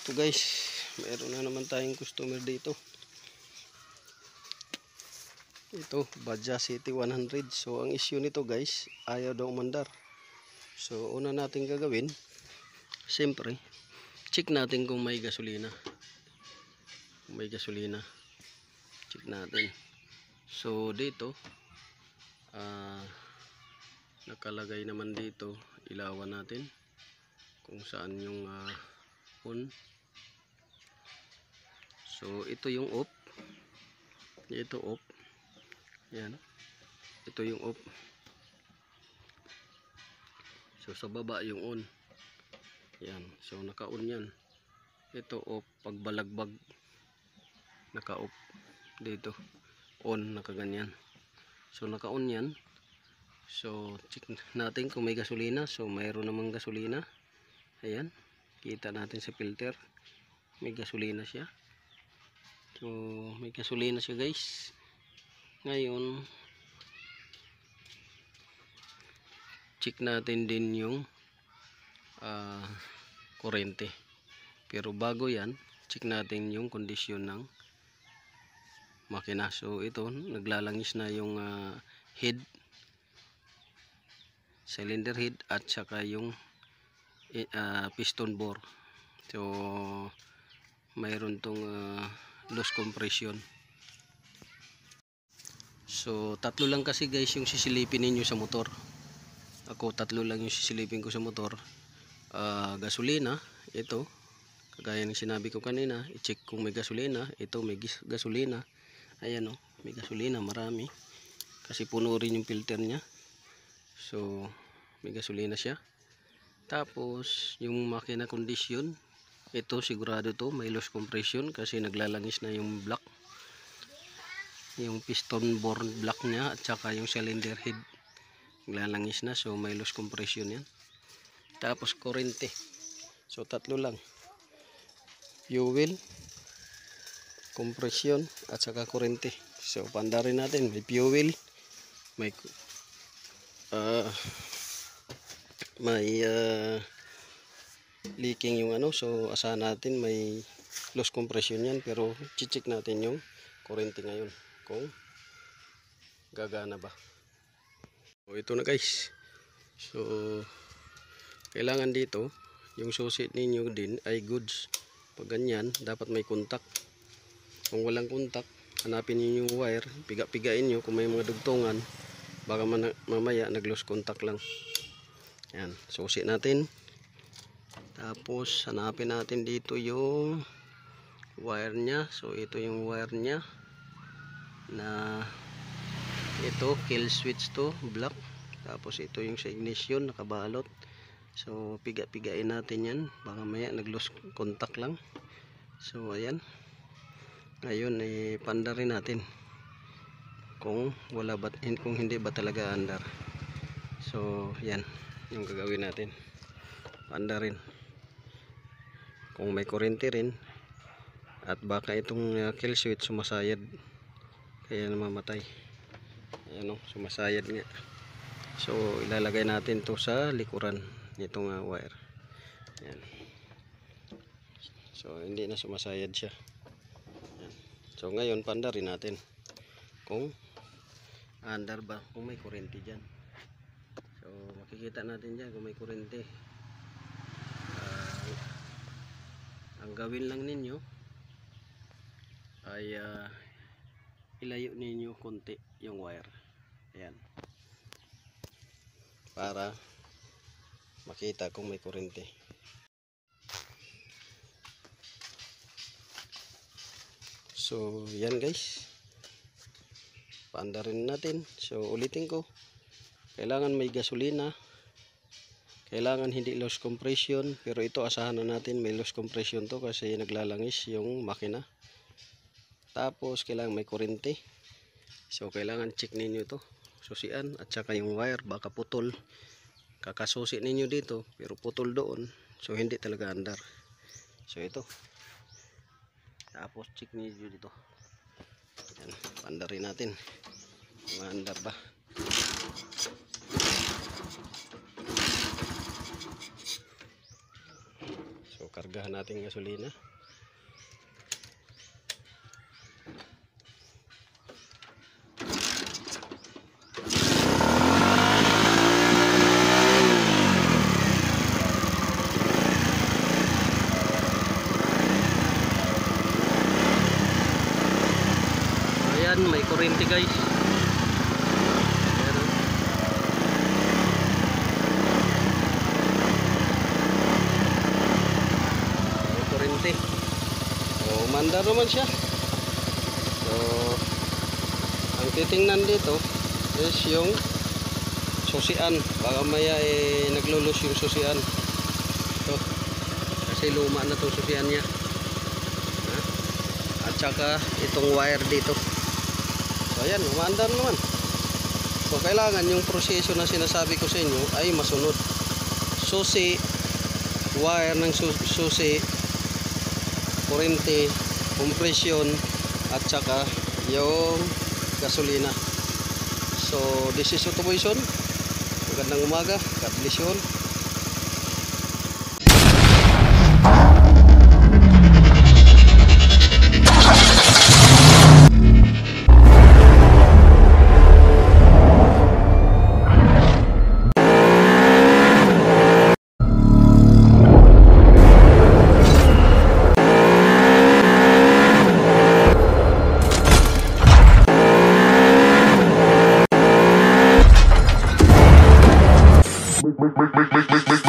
Ito guys, mayroon na naman tayong customer dito. Ito, Badja City 100. So ang issue nito guys, ayaw daw umandar. So una natin gagawin, siyempre check natin kung may gasolina. Kung may gasolina, check natin. So dito nakalagay naman dito, ilawan natin kung saan yung on. So ito yung off, ito off, yan, ito yung off. So sa baba yung on, yan. So naka on yan. Ito off, pag balagbag naka off. Dito on, naka ganyan. So naka on yan. So check natin kung may gasolina. So mayroon namang gasolina, ayan, kita natin sa filter, may gasolina siya. So may gasolina siya guys. Ngayon check natin din yung kurente. Pero bago yan, check natin yung kondisyon ng makina. So ito, naglalangis na yung head, cylinder head, at saka yung piston bore. So mayroon tong loose compression. So tatlo lang kasi guys yung sisilipin ninyo sa motor. Ako tatlo lang yung sisilipin ko sa motor. Gasolina, ito kagaya ng sinabi ko kanina, i-check kung may gasolina. Ito may gasolina, ayan o, may gasolina, marami kasi puno rin yung filter nya. So may gasolina siya. Tapos yung makina condition, ito sigurado to may loose compression kasi naglalangis na yung block, yung piston bore block nya, at saka yung cylinder head naglalangis na. So may loose compression yan. Tapos kurente, so tatlo lang, fuel, compression, at saka kurente. So pandarin natin, may fuel, may leaking yung ano. So asahan natin may loose compression yan, pero check natin yung kurente ngayon kung gagana ba. So ito na guys. So kailangan dito yung susi ninyo din ay goods. Pag ganyan, dapat may contact. Kung walang contact, hanapin niyo yung wire, piga-pigain nyo. Kung may mga dugtungan, baka mamaya nag-lose contact lang. Yan, susi natin. Tapos hanapin natin dito yung wire nya. So ito yung wire nya na ito, kill switch to, black. Tapos ito yung sa ignition, nakabalot. So piga-pigain natin yan, baka maya nag-lose contact lang. So ayan, ngayon pandarin natin kung wala ba, kung hindi ba talaga andar. So yan yung gagawin natin, pandarin kung may kurente rin, at baka itong kill switch sumasayad kaya namamatay. Ayan o, sumasayad nga. So ilalagay natin to sa likuran nitong wire. Ayan. So hindi na sumasayad siya. Ayan. So ngayon pandarin natin kung andar ba, kung may kurente dyan. So makikita natin dyan kung may kurente. Ang gawin lang ninyo ay ilayo ninyo konti yung wire. Ayan, para makita kung may kurente. So yan guys, paandarin natin. So ulitin ko, kailangan may gasolina, kailangan hindi loose compression. Pero ito asahan na natin may loose compression to kasi naglalangis yung makina. Tapos kailangan may kurente. So kailangan check ninyo to, susian, at saka yung wire, baka putol. Kakasusi ninyo dito pero putol doon, so hindi talaga andar. So ito, tapos check ninyo dito. Yan, pandarin natin kung andar ba. So kargahan natin gasolina. Ayan, may kuryente guys. Ayan, oh. May kuryente. So, umandar naman siya. So, ang titingnan dito is yung susian. Baka maya naglulus yung susian. Ito. Kasi luma na itong susian niya. Ha? At saka itong wire dito. So ayan, umaandar naman. So kailangan yung proseso na sinasabi ko sa inyo ay masunod. Susi, wire ng susi, kurente, compression, at saka yung gasolina. So this is automation. Magandang umaga. God bless you all. Make